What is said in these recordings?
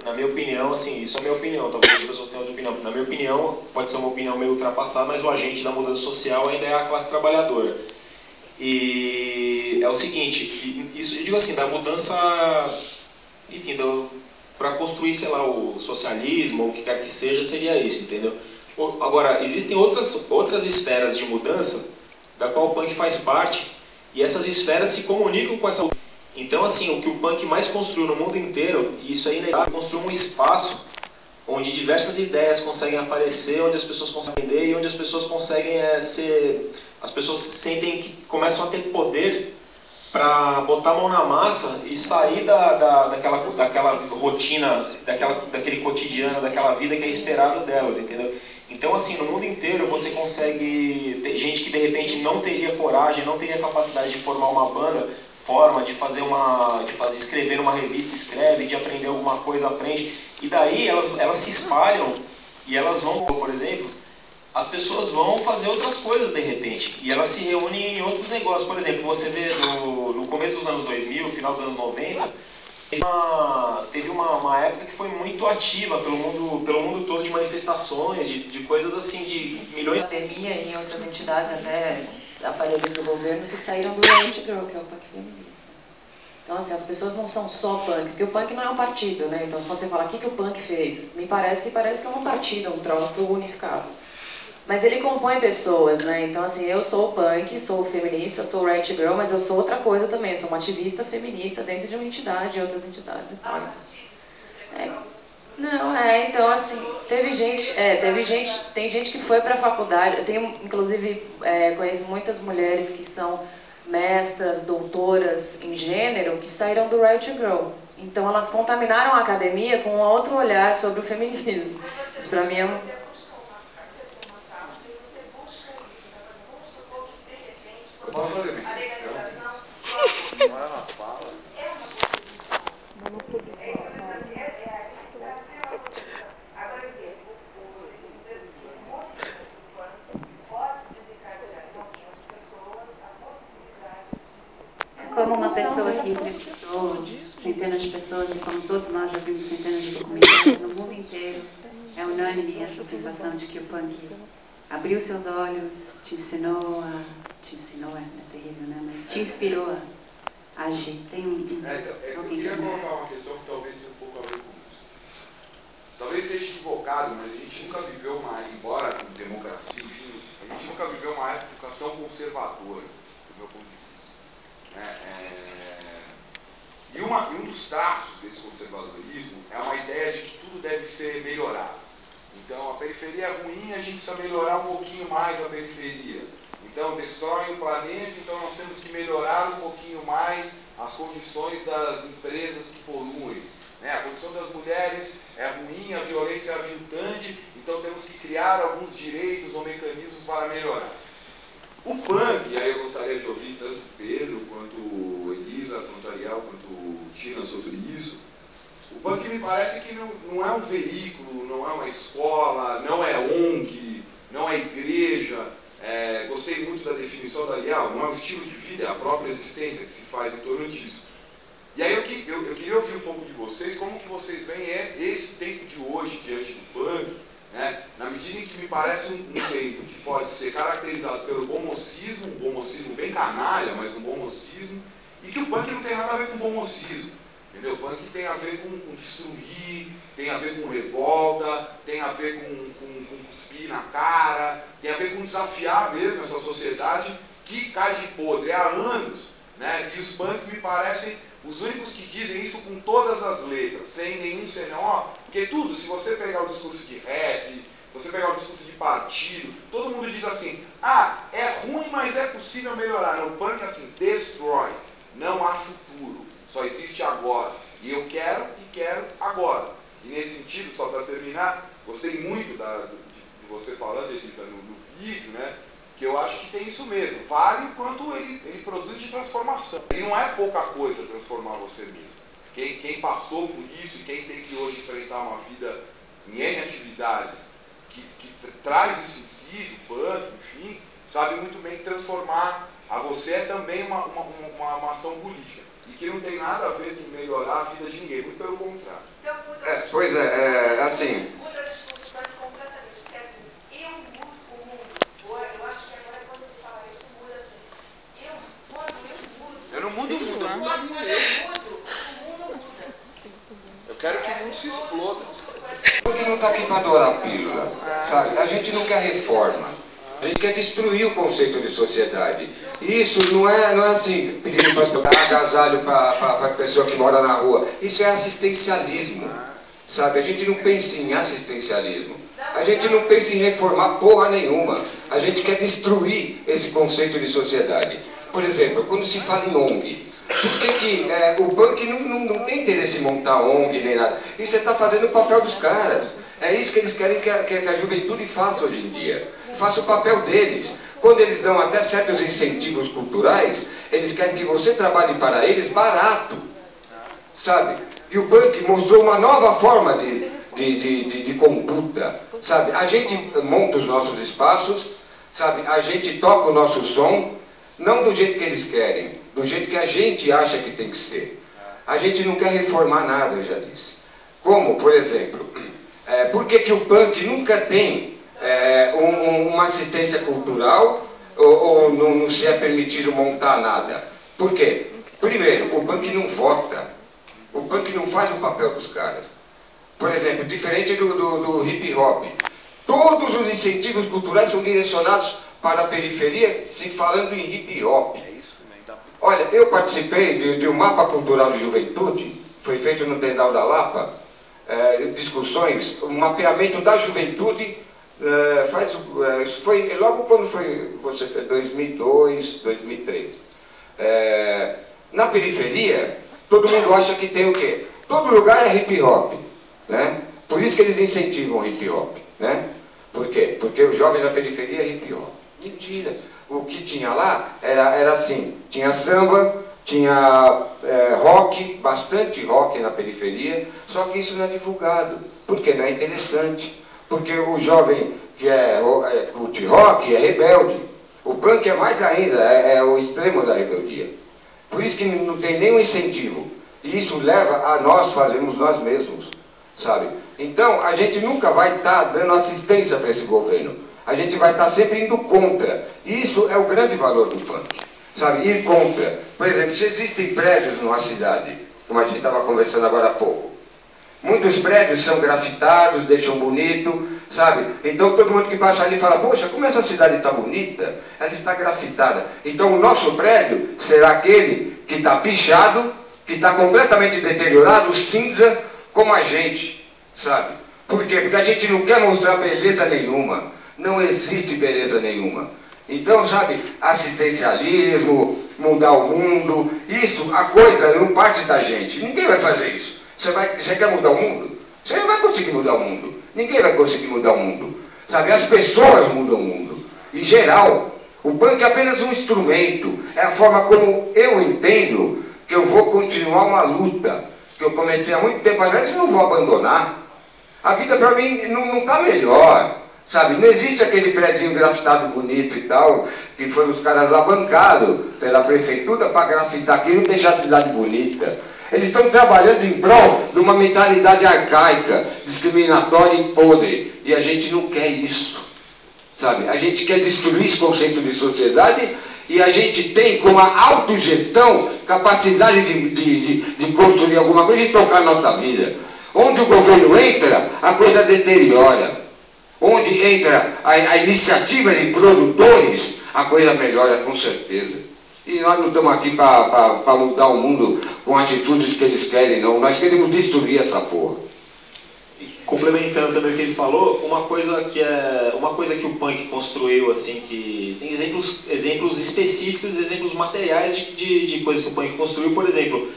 na minha opinião, assim, isso é a minha opinião, talvez as pessoas tenham outra opinião. Na minha opinião, pode ser uma opinião meio ultrapassada, mas o agente da mudança social ainda é a classe trabalhadora. E é o seguinte, isso, eu digo assim, da mudança, enfim, para construir, sei lá, o socialismo, ou o que quer que seja, seria isso, entendeu? Agora, existem outras esferas de mudança, da qual o punk faz parte, e essas esferas se comunicam com essa. Então, assim, o que o punk mais construiu no mundo inteiro, e isso é inegável, construiu um espaço onde diversas ideias conseguem aparecer, onde as pessoas conseguem entender e onde as pessoas conseguem as pessoas sentem que começam a ter poder para botar a mão na massa e sair daquela rotina, daquele cotidiano, daquela vida que é esperada delas, entendeu? Então, assim, no mundo inteiro você consegue ter gente que de repente não teria coragem, não teria capacidade de formar uma banda, de fazer de escrever uma revista, escreve, de aprender alguma coisa, aprende. E daí elas se espalham e elas vão, por exemplo, as pessoas vão fazer outras coisas de repente. E elas se reúnem em outros negócios. Por exemplo, você vê no começo dos anos 2000, final dos anos 90, teve uma época que foi muito ativa pelo mundo todo, de manifestações, de coisas assim, de milhões de... Pandemia e em outras entidades, até aparelhos do governo, que saíram do Riot Girl, que é o punk feminista. Então, assim, as pessoas não são só punk, porque o punk não é um partido, né? Então, quando você fala, o que o punk fez? Me parece que é um partido, um troço unificado. Mas ele compõe pessoas, né? Então, assim, eu sou punk, sou feminista, sou Riot Girl, mas eu sou outra coisa também. Eu sou uma ativista feminista dentro de uma entidade, de outras entidades e tal. Então, assim, tem gente que foi para a faculdade. Eu tenho, inclusive, conheço muitas mulheres que são mestras, doutoras em gênero, que saíram do Riot Girl. Então, elas contaminaram a academia com um outro olhar sobre o feminismo. Isso, para mim, é um... Posso fazer uma questão? Não é uma fala. Como uma pessoa que entrevistou centenas de pessoas e como todos nós já vimos centenas de documentários no mundo inteiro, é unânime essa sensação de que o punk abriu seus olhos, te ensinou, é terrível, né? Mas te inspirou a agir. Tem Eu queria colocar uma questão que talvez tenha um pouco a ver com isso. Talvez seja equivocado, mas a gente nunca viveu embora com democracia, enfim, a gente nunca viveu uma época tão conservadora, do meu ponto de vista. E um dos traços desse conservadorismo é uma ideia de que tudo deve ser melhorado. Então, a periferia é ruim, a gente precisa melhorar um pouquinho mais a periferia. Então, destrói o planeta, então nós temos que melhorar um pouquinho mais as condições das empresas que poluem. Né? A condição das mulheres é ruim, a violência é aviltante, então temos que criar alguns direitos ou mecanismos para melhorar. O punk, e aí eu gostaria de ouvir tanto Pedro, quanto Elisa, quanto Ariel, quanto Tina sobre isso. O punk me parece que não é um veículo, não é uma escola, não é ONG, não é igreja. Gostei muito da definição da Ariel, não é um estilo de vida, é a própria existência que se faz em torno disso. E aí eu queria ouvir um pouco de vocês, como que vocês veem esse tempo de hoje diante do punk, né? Na medida em que me parece um tempo que pode ser caracterizado pelo bom mocismo, um bom mocismo bem canalha, mas um bom mocismo, e que o punk não tem nada a ver com bom mocismo. Entendeu? O punk tem a ver com destruir, tem a ver com revolta, tem a ver com cuspir na cara, tem a ver com desafiar mesmo essa sociedade que cai de podre há anos, né? E os punks me parecem os únicos que dizem isso com todas as letras, sem nenhum senão, porque tudo, se você pegar o discurso de rap, você pegar o discurso de partido, todo mundo diz assim, é ruim, mas é possível melhorar. Não, o punk é assim, destroy, não há futuro, só existe agora. E eu quero agora. E nesse sentido, só para terminar, gostei muito de você falando, Elisa, no vídeo, né? Que eu acho que tem isso mesmo. Vale o quanto ele produz de transformação. E não é pouca coisa transformar você mesmo. Quem passou por isso e quem tem que hoje enfrentar uma vida em N atividades que traz isso em si, do punk, enfim, sabe muito bem que transformar a você é também uma ação política. E que não tem nada a ver com melhorar a vida de ninguém, muito pelo contrário. Então, Pois assim... Muda discurso completamente, porque assim, eu mudo o mundo. Eu acho que agora quando ele fala isso, muda assim. Quando eu mudo... Eu não mudo o mundo, eu mudo a mim Quando mesmo. eu mudo, o mundo muda. Eu quero que o mundo se exploda. Porque não está aqui para adorar a pílula, sabe? A gente não quer reforma. A gente quer destruir o conceito de sociedade. E isso não é assim, pedindo para dar agasalho para a pessoa que mora na rua. Isso é assistencialismo, sabe? A gente não pensa em assistencialismo. A gente não pensa em reformar porra nenhuma. A gente quer destruir esse conceito de sociedade. Por exemplo, quando se fala em ONG, por que o punk não tem interesse em montar ONG nem nada? E você está fazendo o papel dos caras. É isso que eles querem que a juventude faça hoje em dia. Faça o papel deles. Quando eles dão até certos incentivos culturais, eles querem que você trabalhe para eles barato. Sabe? E o punk mostrou uma nova forma de conduta. Sabe? A gente monta os nossos espaços, sabe? A gente toca o nosso som, não do jeito que eles querem, do jeito que a gente acha que tem que ser. A gente não quer reformar nada, eu já disse. Como, por exemplo, por que o punk nunca tem uma assistência cultural ou não se é permitido montar nada? Por quê? Primeiro, o punk não vota. O punk não faz o papel dos caras. Por exemplo, diferente do hip hop. Todos os incentivos culturais são direcionados para a periferia, se falando em hip hop. Olha, eu participei de um mapa cultural de juventude, foi feito no Pedal da Lapa, discussões, um mapeamento da juventude, foi logo quando você fez 2002, 2003. Na periferia, todo mundo acha que tem o quê? Todo lugar é hip hop, né? Por isso que eles incentivam o hip hop, né? Por quê? Porque o jovem da periferia é hip hop. Mentira. O que tinha lá era assim, tinha samba, tinha rock, bastante rock na periferia, só que isso não é divulgado, porque não é interessante. Porque o jovem que curte rock é rebelde. O punk é mais ainda, é o extremo da rebeldia. Por isso que não tem nenhum incentivo. E isso leva a nós fazermos nós mesmos, sabe? Então, a gente nunca vai estar dando assistência para esse governo. A gente vai estar sempre indo contra. E isso é o grande valor do funk, sabe? Ir contra. Por exemplo, se existem prédios numa cidade, como a gente estava conversando agora há pouco, muitos prédios são grafitados, deixam bonito, sabe? Então todo mundo que passa ali fala, poxa, como essa cidade está bonita, ela está grafitada. Então o nosso prédio será aquele que está pichado, que está completamente deteriorado, cinza, como a gente, sabe? Por quê? Porque a gente não quer mostrar beleza nenhuma. Não existe beleza nenhuma. Então, sabe, assistencialismo, mudar o mundo, isso, a coisa não parte da gente. Ninguém vai fazer isso. Você quer mudar o mundo? Você não vai conseguir mudar o mundo. Ninguém vai conseguir mudar o mundo. Sabe, as pessoas mudam o mundo. Em geral, o punk é apenas um instrumento. É a forma como eu entendo que eu vou continuar uma luta que eu comecei há muito tempo atrás e não vou abandonar. A vida para mim não está melhor. Sabe, não existe aquele prédio grafitado bonito e tal, que foi os caras lá bancados pela prefeitura para grafitar aquilo e deixar a cidade bonita. Eles estão trabalhando em prol de uma mentalidade arcaica, discriminatória e podre. E a gente não quer isso. Sabe, a gente quer destruir esse conceito de sociedade e a gente tem, com a autogestão, capacidade de construir alguma coisa e tocar a nossa vida. Onde o governo entra, a coisa deteriora. Onde entra a iniciativa de produtores, a coisa melhora com certeza. E nós não estamos aqui para mudar o mundo com atitudes que eles querem, não. Nós queremos destruir essa porra. Complementando também o que ele falou, uma coisa que o punk construiu, assim, que tem exemplos específicos, exemplos materiais de coisas que o punk construiu. Por exemplo,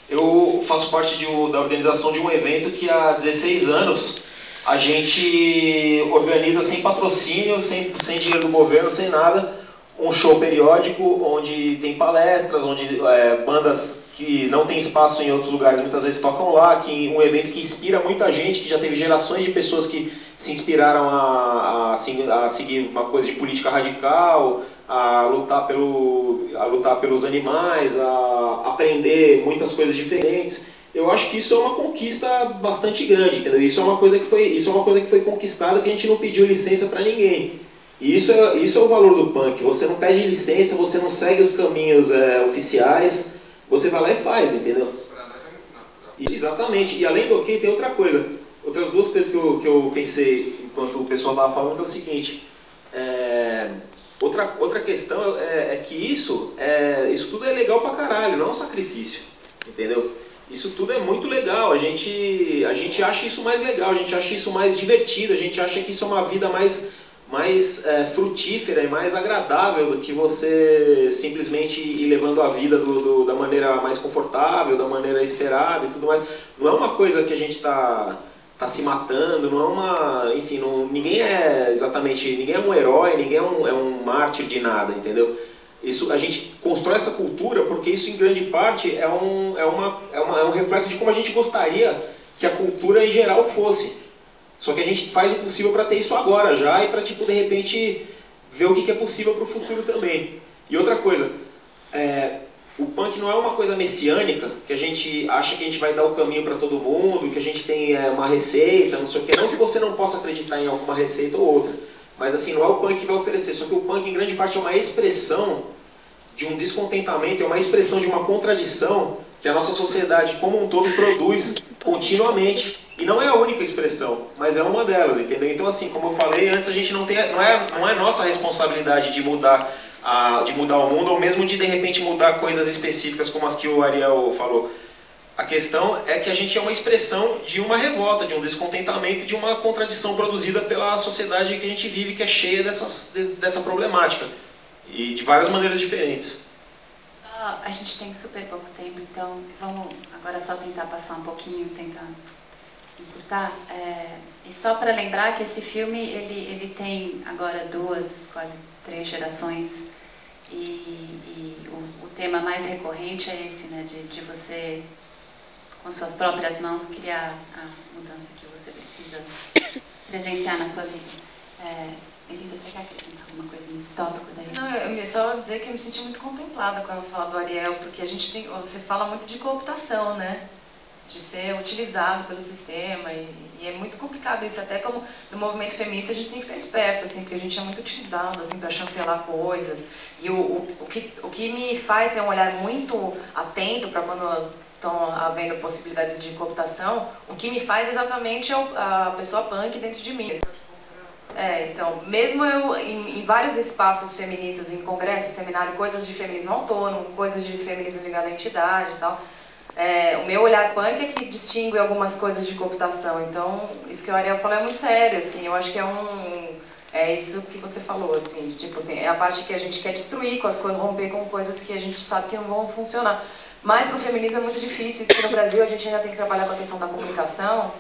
eu faço parte da organização de um evento que há 16 anos a gente organiza sem patrocínio, sem dinheiro do governo, sem nada, um show periódico onde tem palestras, onde bandas que não tem espaço em outros lugares muitas vezes tocam lá, um evento que inspira muita gente, que já teve gerações de pessoas que se inspiraram a seguir uma coisa de política radical, a lutar pelos animais, a aprender muitas coisas diferentes. Eu acho que isso é uma conquista bastante grande, entendeu? Isso é uma coisa que foi conquistada, que a gente não pediu licença para ninguém. E isso é o valor do punk. Você não pede licença, você não segue os caminhos oficiais, você vai lá e faz, entendeu? Para nós é muito natural. Exatamente. E além do que, tem outra coisa. Outras duas coisas que eu pensei enquanto o pessoal estava falando, que é o seguinte. Outra questão é que isso tudo é legal pra caralho, não é um sacrifício, entendeu? Isso tudo é muito legal, a gente acha isso mais legal, a gente acha isso mais divertido, a gente acha que isso é uma vida mais frutífera e mais agradável do que você simplesmente ir levando a vida da maneira mais confortável, da maneira esperada e tudo mais. Não é uma coisa que a gente tá se matando, não é uma... Enfim, ninguém é um herói, ninguém é um mártir de nada, entendeu? A gente constrói essa cultura porque isso, em grande parte, é um reflexo de como a gente gostaria que a cultura em geral fosse. Só que a gente faz o possível para ter isso agora já e para, tipo, de repente, ver o que é possível para o futuro também. E outra coisa, o punk não é uma coisa messiânica, que a gente acha que a gente vai dar o caminho para todo mundo, que a gente tem uma receita, não sei o quê. Não que você não possa acreditar em alguma receita ou outra, mas assim, não é o punk que vai oferecer. Só que o punk, em grande parte, é uma expressão de um descontentamento, é uma expressão de uma contradição que a nossa sociedade como um todo produz continuamente. E não é a única expressão, mas é uma delas, entendeu? Então, assim, como eu falei antes, a gente não é nossa responsabilidade de mudar o mundo, ou mesmo de repente mudar coisas específicas como as que o Ariel falou. A questão é que a gente é uma expressão de uma revolta, de um descontentamento, de uma contradição produzida pela sociedade que a gente vive, que é cheia dessa problemática, e de várias maneiras diferentes. A gente tem super pouco tempo, então vamos agora só tentar passar um pouquinho, tentar encurtar. E só para lembrar que esse filme ele tem agora 2, quase 3 gerações, e o tema mais recorrente é esse, né, de você, com suas próprias mãos, criar a mudança que você precisa presenciar na sua vida. Elisa, você quer acrescentar alguma coisa nesse tópico daí? Não, eu só dizer que eu me senti muito contemplada com a fala do Ariel, porque você fala muito de cooptação, né? De ser utilizado pelo sistema, e é muito complicado isso, até como no movimento feminista a gente tem que ficar esperto, assim, porque a gente é muito utilizado, assim, para chancelar coisas, e o que me faz ter um olhar muito atento para quando estão havendo possibilidades de cooptação, o que me faz exatamente a pessoa punk dentro de mim. Então, mesmo eu em vários espaços feministas, em congressos, seminário, coisas de feminismo autônomo, coisas de feminismo ligado à entidade e tal, o meu olhar punk é que distingue algumas coisas de cooptação. Então, isso que o Ariel falou é muito sério, assim, eu acho que é isso que você falou, assim, tipo, é a parte que a gente quer destruir, romper com coisas que a gente sabe que não vão funcionar. Mas para o feminismo é muito difícil, isso que no Brasil a gente ainda tem que trabalhar com a questão da comunicação.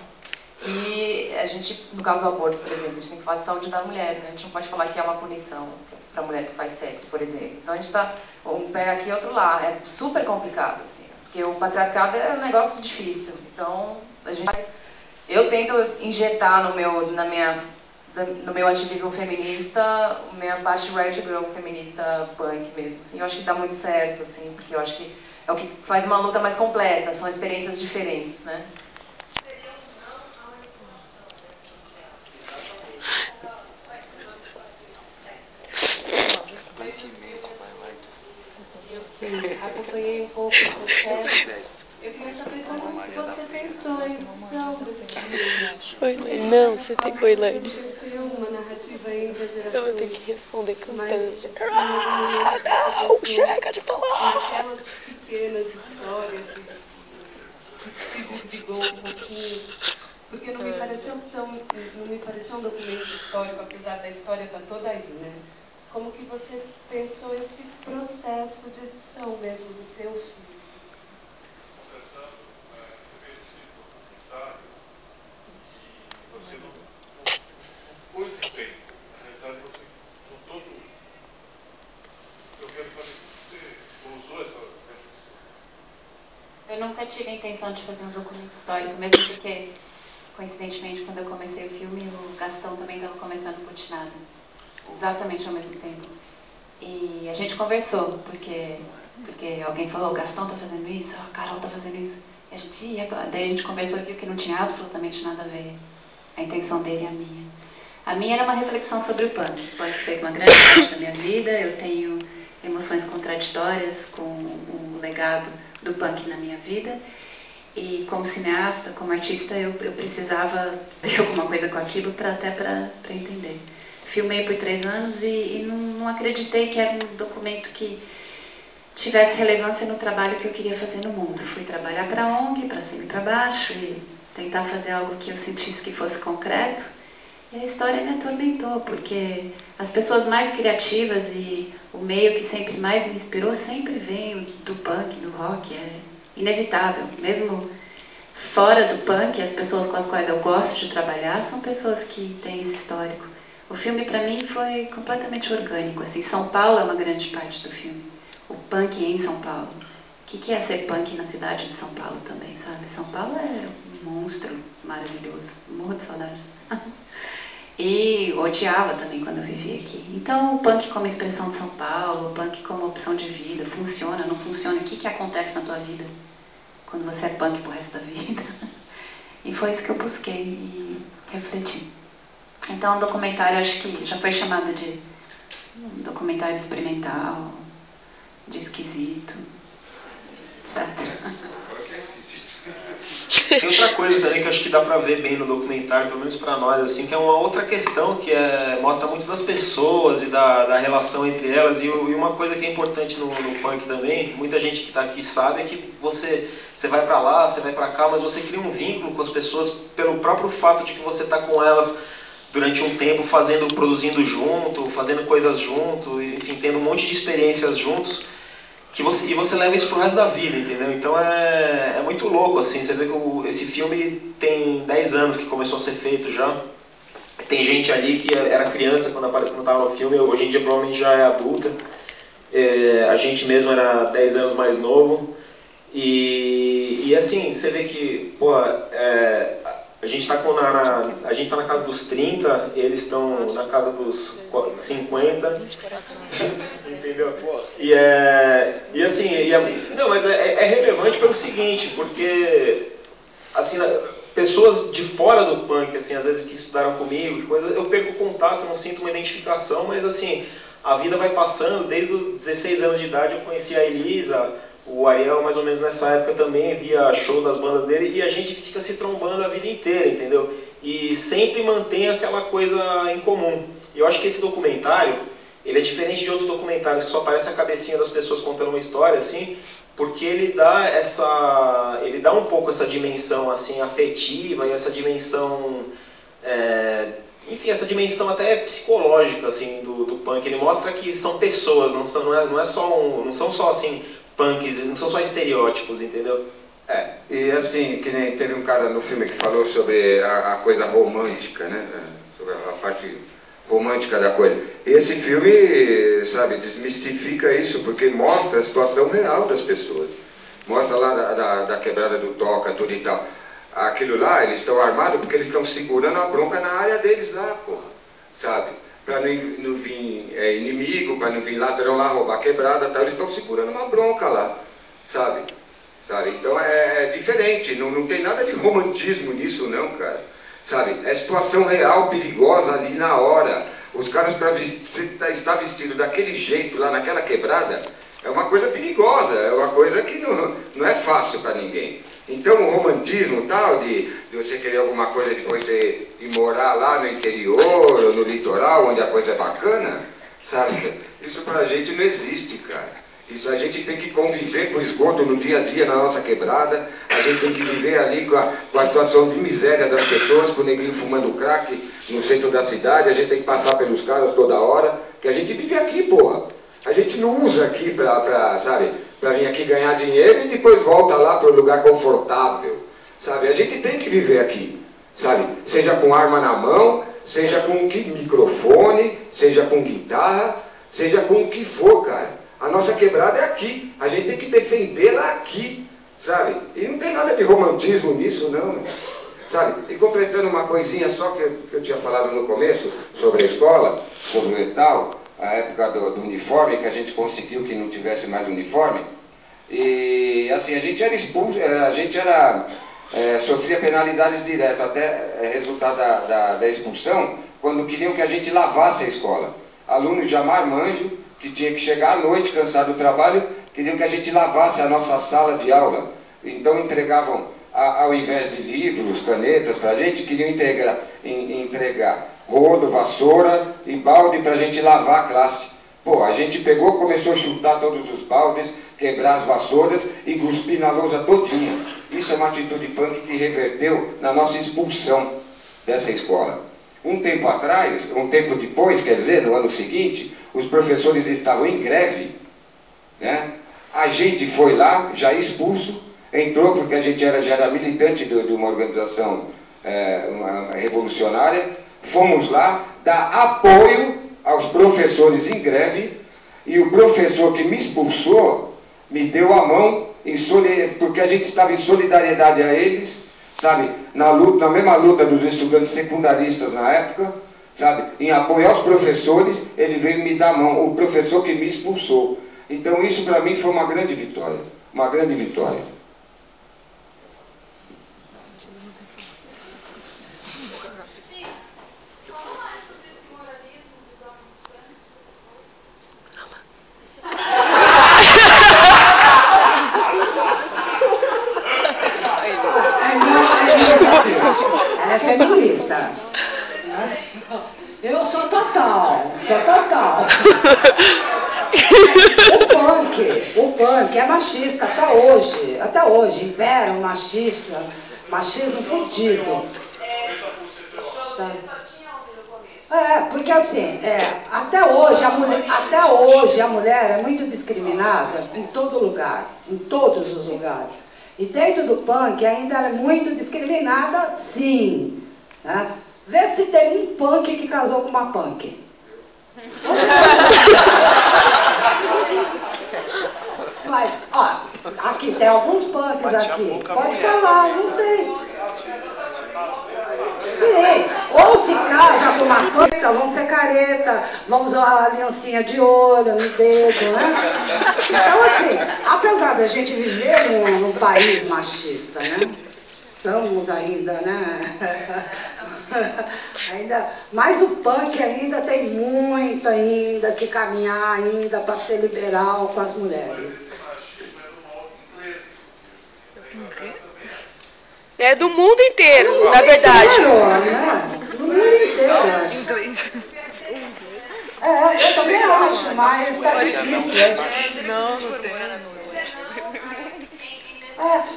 E a gente, no caso do aborto, por exemplo, a gente tem que falar de saúde da mulher, né? A gente não pode falar que é uma punição para a mulher que faz sexo, por exemplo. Então a gente está um pé aqui e outro lá, é super complicado, assim, porque o patriarcado é um negócio difícil. Então eu tento injetar no meu ativismo feminista a minha parte right girl feminista punk mesmo, assim. Eu acho que dá muito certo, assim, porque eu acho que é o que faz uma luta mais completa, são experiências diferentes, né? Acompanhei um pouco o processo. Eu queria saber como se você pensou em edição desse filme. Oi, Laine. Não, você tem... Oi, Laine. Aconteceu uma narrativa entre as gerações. Eu vou ter que responder cantando. Não, chega de falar! Aquelas pequenas histórias se desligou um pouquinho. Porque não me pareceu um documento histórico, apesar da história estar toda aí, né? Como que você pensou esse processo de edição mesmo do teu filme? Você não pôs de bem. Na realidade, você juntou tudo. Eu quero saber se você usou essa justiça. Eu nunca tive a intenção de fazer um documento histórico, mesmo porque, coincidentemente, quando eu comecei o filme, o Gastão também estava começando o Cortinado. Exatamente ao mesmo tempo. E a gente conversou, porque alguém falou, o Gastão tá fazendo isso, a Carol tá fazendo isso. E a gente, e agora? Daí a gente conversou e viu que não tinha absolutamente nada a ver a intenção dele e a minha. A minha era uma reflexão sobre o punk. O punk fez uma grande parte da minha vida, eu tenho emoções contraditórias com o legado do punk na minha vida. E como cineasta, como artista, eu precisava ter alguma coisa com aquilo até para entender. Filmei por 3 anos e não acreditei que era um documento que tivesse relevância no trabalho que eu queria fazer no mundo. Fui trabalhar para a ONG, para cima e para baixo, e tentar fazer algo que eu sentisse que fosse concreto. E a história me atormentou, porque as pessoas mais criativas e o meio que sempre mais me inspirou sempre veio do punk, do rock. É inevitável. Mesmo fora do punk, as pessoas com as quais eu gosto de trabalhar são pessoas que têm esse histórico. O filme, para mim, foi completamente orgânico. Assim, São Paulo é uma grande parte do filme. O punk em São Paulo. O que é ser punk na cidade de São Paulo também, sabe? São Paulo é um monstro maravilhoso. Morro de saudades. E odiava também quando eu vivia aqui. Então, o punk como expressão de São Paulo, o punk como opção de vida, funciona, não funciona? O que acontece na tua vida quando você é punk pro resto da vida? E foi isso que eu busquei e refleti. Então, o documentário, acho que já foi chamado de um documentário experimental, de esquisito, etc. Tem outra coisa também que eu acho que dá pra ver bem no documentário, pelo menos pra nós, assim, que é uma outra questão que mostra muito das pessoas e da relação entre elas. E uma coisa que é importante no punk também, muita gente que tá aqui sabe, é que você vai pra lá, você vai pra cá, mas você cria um vínculo com as pessoas pelo próprio fato de que você tá com elas durante um tempo produzindo junto, fazendo coisas junto, enfim, tendo um monte de experiências juntos. E você leva isso pro resto da vida, entendeu? Então é muito louco, assim, você vê que esse filme tem 10 anos que começou a ser feito já. Tem gente ali que era criança quando estava no filme, hoje em dia provavelmente já é adulta. A gente mesmo era 10 anos mais novo. E assim, você vê que, pô, a gente tá na casa dos 30, eles estão na casa dos 50, entendeu? E assim, não, mas é relevante pelo seguinte, porque assim, pessoas de fora do punk, assim, às vezes que estudaram comigo, eu perco contato, não sinto uma identificação, mas assim, a vida vai passando, desde os 16 anos de idade eu conheci a Elisa, o Ariel mais ou menos nessa época também, via show das bandas dele, e a gente fica se trombando a vida inteira, entendeu? E sempre mantém aquela coisa em comum. E eu acho que esse documentário, ele é diferente de outros documentários que só aparece a cabecinha das pessoas contando uma história, assim, porque ele dá um pouco essa dimensão assim, afetiva e essa dimensão, enfim, essa dimensão até psicológica assim, do punk. Ele mostra que são pessoas, não são só assim, punks, não são só estereótipos, entendeu? E assim, que nem teve um cara no filme que falou sobre a coisa romântica, né? Sobre a parte romântica da coisa. E esse filme, sabe, desmistifica isso, porque mostra a situação real das pessoas. Mostra lá da quebrada do Toca, tudo e tal. Aquilo lá, eles estão armados porque eles estão segurando a bronca na área deles lá, porra, sabe? Para não vir inimigo, para não vir ladrão lá roubar a quebrada, tal, eles estão segurando uma bronca lá, sabe? Então é diferente, não tem nada de romantismo nisso não, cara, sabe? É situação real, perigosa ali na hora. Os caras, para estar vestido daquele jeito lá naquela quebrada, é uma coisa perigosa, é uma coisa que não é fácil para ninguém. Então o romantismo tal, de você querer alguma coisa depois você ir morar lá no interior ou no litoral, onde a coisa é bacana, sabe? Isso pra gente não existe, cara. Isso a gente tem que conviver com o esgoto no dia a dia na nossa quebrada, a gente tem que viver ali com a situação de miséria das pessoas, com o negrinho fumando crack no centro da cidade, a gente tem que passar pelos caras toda hora, que a gente vive aqui, porra. A gente não usa aqui pra vir aqui ganhar dinheiro e depois volta lá para um lugar confortável, sabe? A gente tem que viver aqui, sabe? Seja com arma na mão, seja com microfone, seja com guitarra, seja com o que for, cara. A nossa quebrada é aqui, a gente tem que defendê-la aqui, sabe? E não tem nada de romantismo nisso, não, sabe? E completando uma coisinha só que eu tinha falado no começo, sobre a escola monumental, a época do uniforme, que a gente conseguiu que não tivesse mais uniforme. E assim, a gente era expulso, sofria penalidades direto, até resultado da expulsão, quando queriam que a gente lavasse a escola. Alunos já marmanjo, que tinha que chegar à noite, cansado do trabalho, queriam que a gente lavasse a nossa sala de aula. Então entregavam, ao invés de livros, canetas para a gente, queriam entregar rodo, vassoura e balde para a gente lavar a classe. Pô, a gente pegou, começou a chutar todos os baldes, quebrar as vassouras e cuspir na lousa todinha. Isso é uma atitude punk que reverteu na nossa expulsão dessa escola. Um tempo atrás, um tempo depois, quer dizer, no ano seguinte, os professores estavam em greve, né? A gente foi lá, já expulso, entrou porque a gente já era militante de uma organização revolucionária, fomos lá dar apoio aos professores em greve, e o professor que me expulsou me deu a mão, porque a gente estava em solidariedade a eles, sabe, na mesma luta dos estudantes secundaristas na época, sabe, em apoio aos professores, ele veio me dar a mão, o professor que me expulsou. Então isso para mim foi uma grande vitória, uma grande vitória. Sim, fala mais sobre esse moralismo dos homens punks, Ela é feminista. Eu sou total. O punk é machista até hoje, impera o machismo fudido. Porque assim, até hoje a mulher é muito discriminada em todo lugar, em todos os lugares. E dentro do punk ainda ela é muito discriminada, sim. Né? Vê se tem um punk que casou com uma punk. Mas, ó, aqui tem alguns punks aqui. Pode falar, não tem. Sim, ou se casa com uma punk, vão ser careta, vão usar a aliancinha de ouro no dedo, né? Então, assim, apesar da gente viver num país machista, né? Somos ainda, né? Mas o punk ainda tem muito ainda que caminhar ainda para ser liberal com as mulheres. É do mundo inteiro, na verdade. Né? Do mundo inteiro. Inglês. Eu também acho, mas está difícil. Não tem.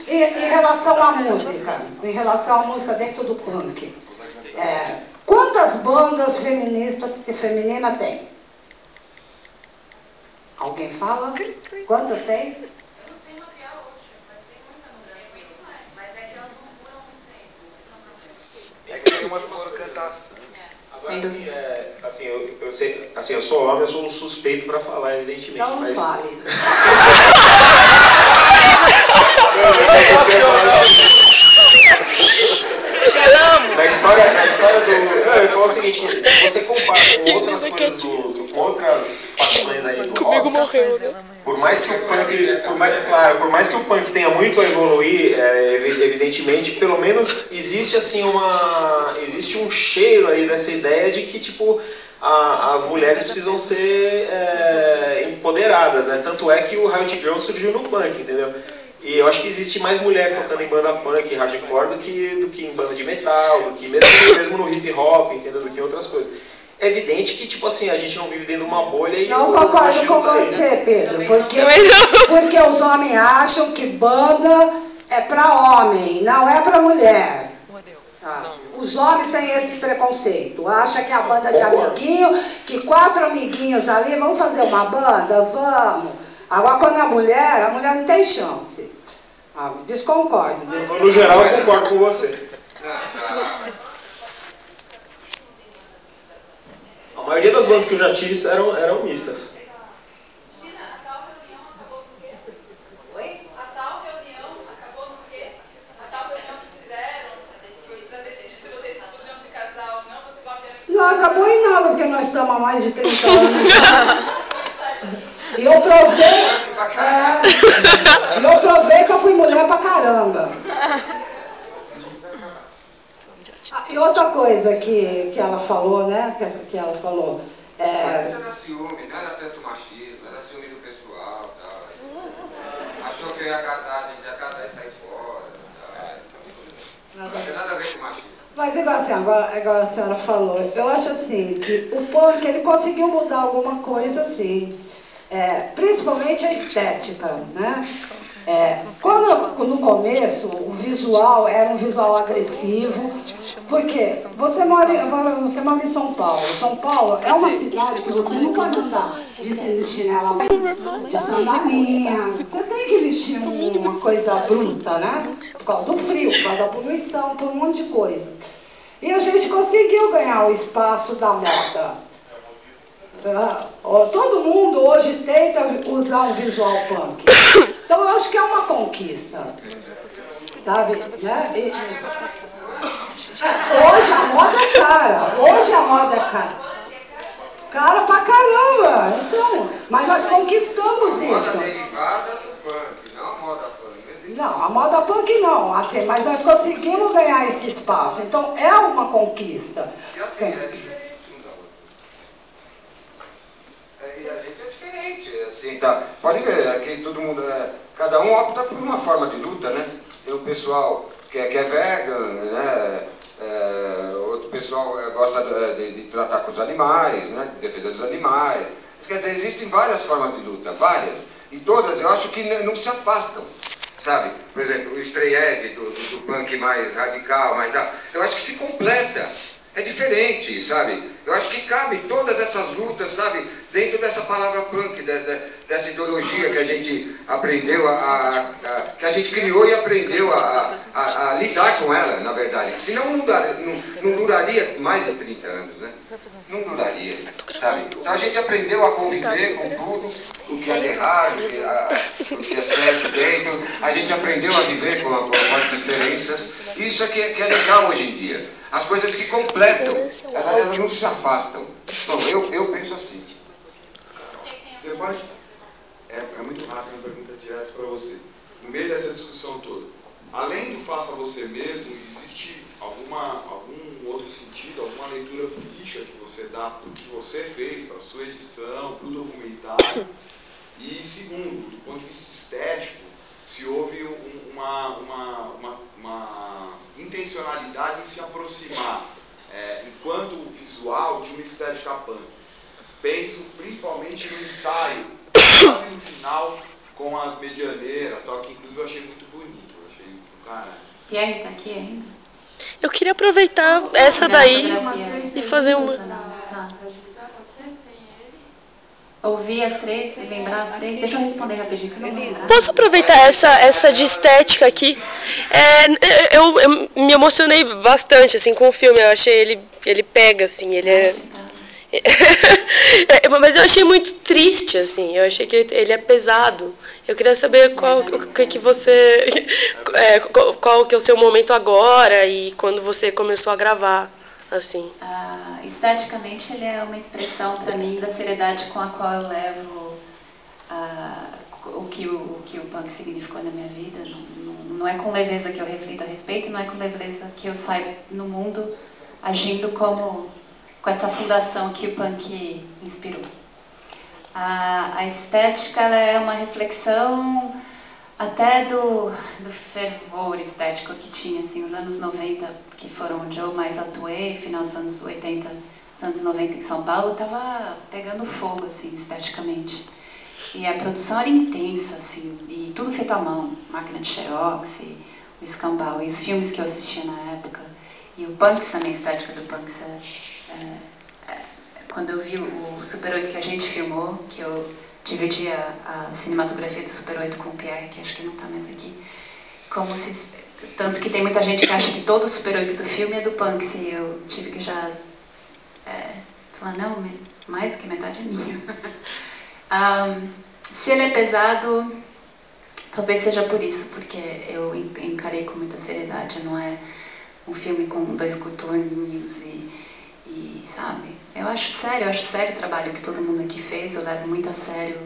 Em relação à música dentro do punk, quantas bandas femininas tem? Alguém fala? Quantas tem? Eu não sei material hoje, mas tem muita no Brasil. Mas é que elas não duram muito tempo. É que tem umas que foram cantar assim. Agora, eu sou homem, eu sou um suspeito para falar, evidentemente. Então não fale. Na história do... eu falo o seguinte, você compara com outras coisas com outras facções aí do Comigo rock, morreu, né? por mais que o punk tenha muito a evoluir, evidentemente, pelo menos existe assim existe um cheiro aí dessa ideia de que tipo as mulheres precisam ser empoderadas, né? Tanto é que o Riot Girl surgiu no punk, entendeu? E eu acho que existe mais mulher tocando em banda punk, hardcore, do que em banda de metal, do que mesmo no hip hop, entendeu? Do que em outras coisas. É evidente que, tipo assim, a gente não vive dentro de uma bolha e... Não concordo com você, Pedro, porque os homens acham que banda é para homem, não é para mulher. Os homens têm esse preconceito, acham que a banda de amiguinho, que 4 amiguinhos ali, vamos fazer uma banda? Vamos. Agora, quando a mulher não tem chance. Desconcordo. No geral, eu concordo com você. A maioria das bandas que eu já tive eram mistas. Tina, a tal reunião acabou no quê? Oi? A tal reunião acabou no quê? A tal reunião que fizeram para decidir se vocês podiam se casar ou não, vocês obviamente... Não acabou em nada, porque porque nós estamos há mais de 30 anos já. E eu provei que eu fui mulher pra caramba. E outra coisa que ela falou, né? Que ela falou. Mas isso era ciúme, não era tanto machismo, era ciúme do pessoal. Tá? Achou que eu ia casar, a gente ia casar e sair fora. Tá? Não tem nada a ver com machismo. Mas igual assim, agora a senhora falou, eu acho assim, que o punk ele conseguiu mudar alguma coisa assim, principalmente a estética, né? Quando no começo o visual era um visual agressivo, porque você mora em São Paulo. São Paulo é uma cidade que você não pode andar de chinela, de sandalinha. Você tem que vestir uma coisa bruta, né? Por causa do frio, por causa da poluição, por um monte de coisa. E a gente conseguiu ganhar o espaço da moda. Todo mundo hoje tenta usar um visual punk. Então eu acho que é uma conquista. Sabe? Né? Hoje a moda é cara. Hoje a moda é cara. Cara pra caramba. Então, mas nós conquistamos isso. A moda derivada do punk, não a moda punk. Não, a moda punk não. Assim, mas nós conseguimos ganhar esse espaço. Então é uma conquista. E assim, é diferente. E a gente é diferente, assim, tá? Pode ver, aqui todo mundo, cada um opta por uma forma de luta, né? Tem o pessoal que é vegan, né? Outro pessoal gosta de tratar com os animais, né? De defesa dos animais. Quer dizer, existem várias formas de luta, várias. E todas eu acho que não se afastam, sabe? Por exemplo, o stray edge do punk mais radical, mais tal. Eu acho que se completa. É diferente, sabe? Eu acho que cabe todas essas lutas, sabe? Dentro dessa palavra punk, dessa ideologia que a gente aprendeu, que a gente criou e aprendeu a lidar com ela, na verdade. Senão não duraria mais de 30 anos, né? Não duraria, sabe? Então a gente aprendeu a conviver com tudo, o que é errado, o que é certo dentro. A gente aprendeu a viver com as diferenças. Isso é que é legal hoje em dia. As coisas se completam, elas não se afastam. Bom, eu penso assim. Você pode... É muito rápido, uma pergunta direta para você. No meio dessa discussão toda, além do faça você mesmo, existe algum outro sentido, alguma leitura política que você dá para o que você fez, para a sua edição, para o documentário? E segundo, do ponto de vista estético, se houve uma intencionalidade em se aproximar, enquanto visual, de uma estética punk. Penso principalmente no ensaio, quase no final, com as medianeiras, tal, que inclusive eu achei muito bonito. Eu achei do caralho. Pierre está aqui ainda? Eu queria aproveitar essa daí e fazer uma... Tá. Ouvir as três, lembrar as três. Deixa eu responder rapidinho, que eu não vou lembrar. Posso aproveitar essa de estética aqui? Eu me emocionei bastante assim, com o filme. Eu achei ele pega, assim, ele é... Mas eu achei muito triste, assim. Eu achei que ele é pesado. Eu queria saber qual que você... qual que é o seu momento agora e quando você começou a gravar, assim. Esteticamente, ele é uma expressão, para mim, da seriedade com a qual eu levo o que o punk significou na minha vida. Não é com leveza que eu reflito a respeito, não é com leveza que eu saio no mundo agindo com essa fundação que o punk inspirou. A estética ela é uma reflexão até do fervor estético que tinha, assim, os anos 90, que foram onde eu mais atuei, final dos anos 80, dos anos 90 em São Paulo, estava pegando fogo, assim, esteticamente. E a produção era intensa, assim, e tudo feito à mão, máquina de xerox, o escambau, e os filmes que eu assistia na época. E o Punks, também, a estética do Punks, quando eu vi o Super 8 que a gente filmou, que eu dividi a cinematografia do Super 8 com o Pierre, que acho que não está mais aqui, tanto que tem muita gente que acha que todo o Super 8 do filme é do Punks, e eu tive que já falar, não, mais do que metade é minha. Se ele é pesado, talvez seja por isso, porque eu encarei com muita seriedade, não é um filme com 2 coturnos E, sabe, eu acho sério o trabalho que todo mundo aqui fez. Eu levo muito a sério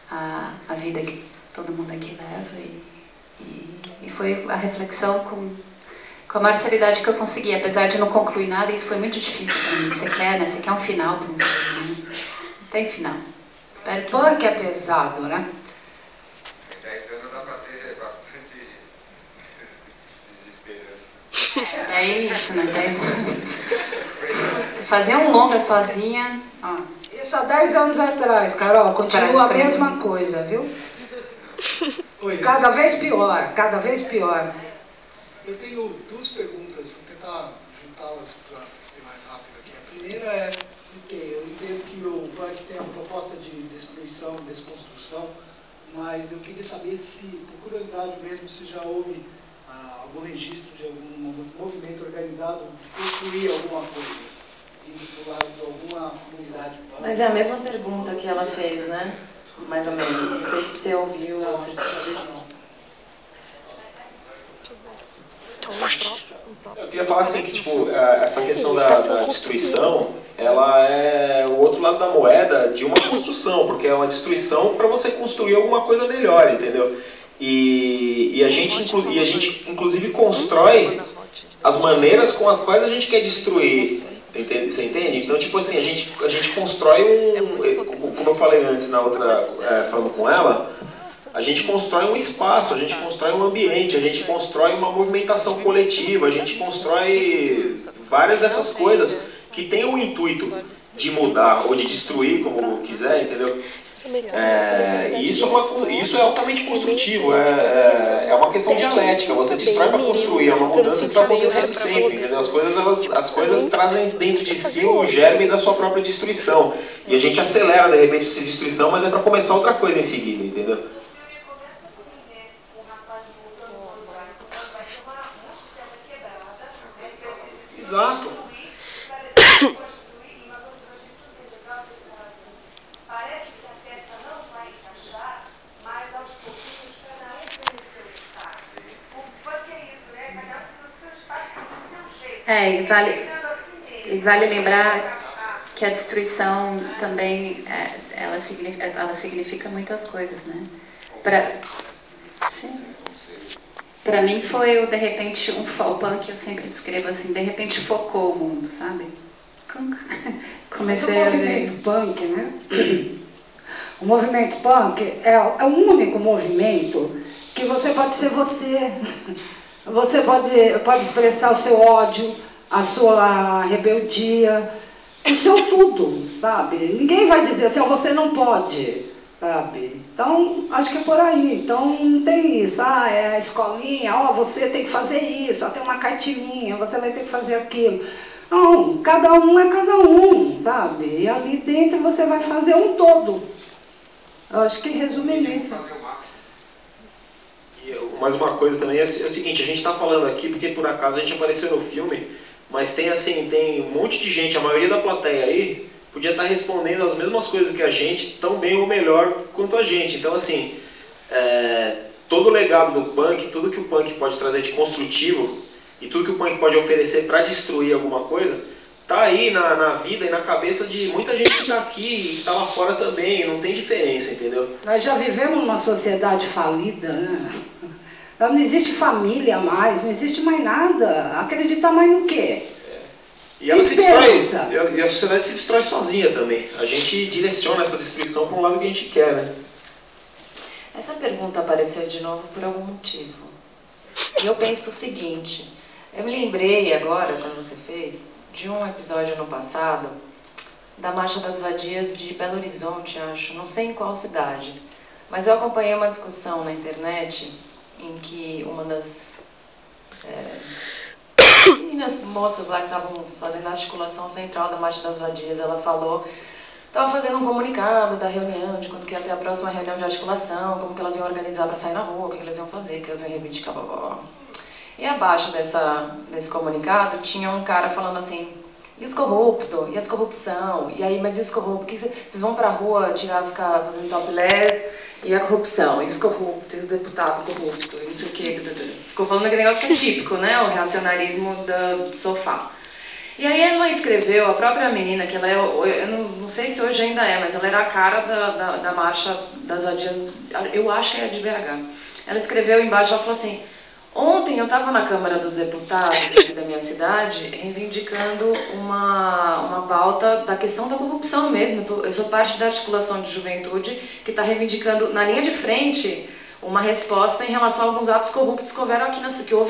a vida que todo mundo aqui leva. E foi a reflexão com a maior seriedade que eu consegui. Apesar de não concluir nada, isso foi muito difícil para mim. Você quer, né? Você quer um final para um filme, né? Não tem final. Espero que... Punk é pesado, né? Em 10 anos dá para ter bastante desespero. É isso, né? 10 anos. Fazer um longa sozinha... Ó. Isso há 10 anos atrás, Carol. Continua a mesma coisa, viu? Cada vez pior, cada vez pior. Eu tenho duas perguntas, vou tentar juntá-las para ser mais rápido aqui. A primeira é, eu entendo que o punk tem uma proposta de destruição, desconstrução, mas eu queria saber se, por curiosidade mesmo, se já houve algum registro de algum movimento organizado de construir alguma coisa, indo para o lado de alguma comunidade punk. Mas é a mesma pergunta que ela fez, né? Mais ou menos. Não sei se você ouviu ou se você... Eu queria falar assim, que, tipo, essa questão da destruição, ela é o outro lado da moeda de uma construção, porque é uma destruição para você construir alguma coisa melhor, entendeu? E a gente inclusive constrói as maneiras com as quais a gente quer destruir, você entende? Então, tipo assim, a gente constrói como eu falei antes na outra, falando com ela, a gente constrói um espaço, a gente constrói um ambiente, a gente constrói uma movimentação coletiva, a gente constrói várias dessas coisas que tem o intuito de mudar ou de destruir, como quiser, entendeu? E isso é altamente construtivo, é uma questão dialética, você destrói para construir, é uma mudança que vai acontecendo sempre, entendeu? As coisas trazem dentro de si o germe da sua própria destruição, e a gente acelera de repente essa destruição, mas é para começar outra coisa em seguida, entendeu? Exato. Parece que a peça não vai encaixar, mas aos pouquinhos cada um tem o seu espaço. O funk é isso, né? Cada um tem o seu espaço, tem o seu jeito. E vale lembrar que a destruição também, ela significa muitas coisas, né? Para mim foi, de repente, o punk eu sempre descrevo assim, de repente focou o mundo, sabe? Comecei a ver. O movimento punk, né? O movimento punk é um único movimento que você pode ser você. Você pode expressar o seu ódio, a sua rebeldia, o seu tudo, sabe? Ninguém vai dizer assim, você não pode, sabe? Então, acho que é por aí. Então, não tem isso. É a escolinha, você tem que fazer isso, tem uma cartilinha, você vai ter que fazer aquilo. Não, cada um é cada um, sabe? E ali dentro você vai fazer um todo. Eu acho que resume nisso. E mais uma coisa também é o seguinte, a gente está falando aqui porque por acaso a gente apareceu no filme, mas tem um monte de gente, a maioria da plateia aí, podia estar respondendo as mesmas coisas que a gente, tão bem ou melhor quanto a gente. Então, assim, todo o legado do punk, tudo que o punk pode trazer de construtivo e tudo que o punk pode oferecer para destruir alguma coisa, tá aí na vida e na cabeça de muita gente que está aqui e que está lá fora também, não tem diferença, entendeu? Nós já vivemos numa sociedade falida, né? Não existe família mais, não existe mais nada. Acreditar mais no quê? E ela se destrói, e a sociedade se destrói sozinha também. A gente direciona essa destruição para um lado que a gente quer, né? Essa pergunta apareceu de novo por algum motivo. E eu penso o seguinte, eu me lembrei agora, quando você fez, de um episódio no passado, da Marcha das Vadias de Belo Horizonte, acho, não sei em qual cidade, mas eu acompanhei uma discussão na internet em que uma das meninas moças lá que estavam fazendo a articulação central da Marcha das Vadias, ela falou, estava fazendo um comunicado da reunião, de quando que ia ter a próxima reunião de articulação, como que elas iam organizar para sair na rua, o que elas iam fazer, que elas iam reivindicar, blá, blá, blá. E abaixo desse comunicado tinha um cara falando assim, e os corruptos, e as corrupção, e aí, mas e os corruptos, que vocês vão pra rua ficar fazendo topless, e a corrupção, e os corruptos, e os deputados corruptos, e não sei o que, ficou falando aquele negócio que é típico, né, o reacionarismo do sofá. E aí ela escreveu, a própria menina, que ela é, eu não sei se hoje ainda é, mas ela era a cara da marcha das vadias, eu acho que é de BH. Ela escreveu embaixo, ela falou assim: ontem eu estava na Câmara dos Deputados aqui da minha cidade, reivindicando uma pauta da questão da corrupção mesmo. Eu sou parte da articulação de juventude que está reivindicando, na linha de frente, uma resposta em relação a alguns atos corruptos que houve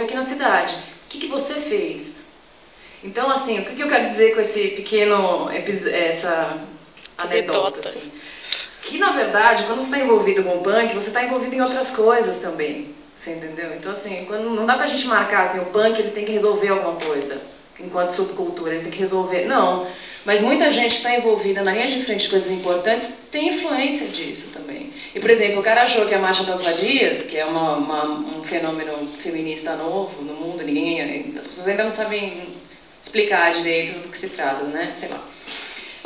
aqui na cidade. O que você fez? Então, assim, o que eu quero dizer com esse pequeno essa anedota, assim? Que, na verdade, quando você está envolvido com o punk, você está envolvido em outras coisas também. Você entendeu? Então, assim, não dá pra gente marcar assim, o punk ele tem que resolver alguma coisa, enquanto subcultura, ele tem que resolver. Não. Mas muita gente que está envolvida na linha de frente de coisas importantes tem influência disso também. E, por exemplo, o cara achou que a Marcha das Vadias, que é um fenômeno feminista novo no mundo, as pessoas ainda não sabem explicar direito do que se trata, né? Sei lá.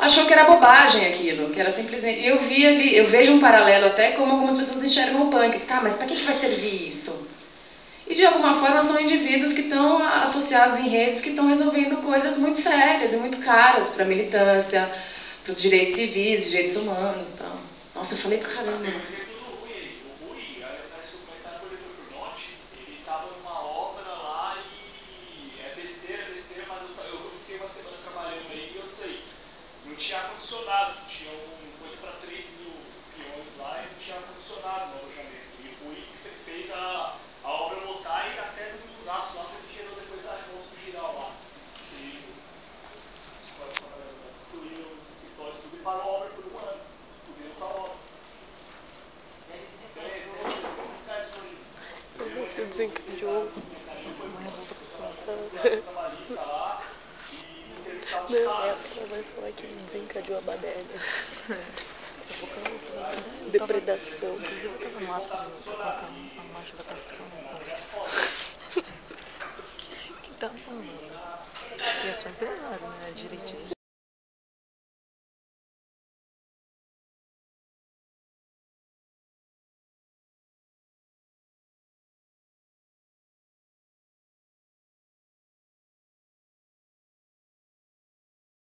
Achou que era bobagem aquilo, que era simplesmente... Eu vejo um paralelo até como algumas pessoas enxergam o punk. Tá, mas para que vai servir isso? E de alguma forma são indivíduos que estão associados em redes que estão resolvendo coisas muito sérias e muito caras para a militância, para os direitos civis, direitos humanos e tal. Nossa, eu falei pra caramba. Tinha ar-condicionado, tinha coisa para 3.000 peões lá e não tinha ar-condicionado no alojamento. E o Rui fez a obra lotar e até nos atos lá, porque gerou depois a revolta do Giral lá. Destruíram os escritórios tudo e parou a obra por um ano. Cobriram com a obra. Desencadeou uma revolta trabalhista lá. Não, ela vai falar que desencadeou a baderna. Depredação. Inclusive eu tava no ato contando a marcha da corrupção no Paulista. Que tava falando. E é só empenhado, né? Direitinho.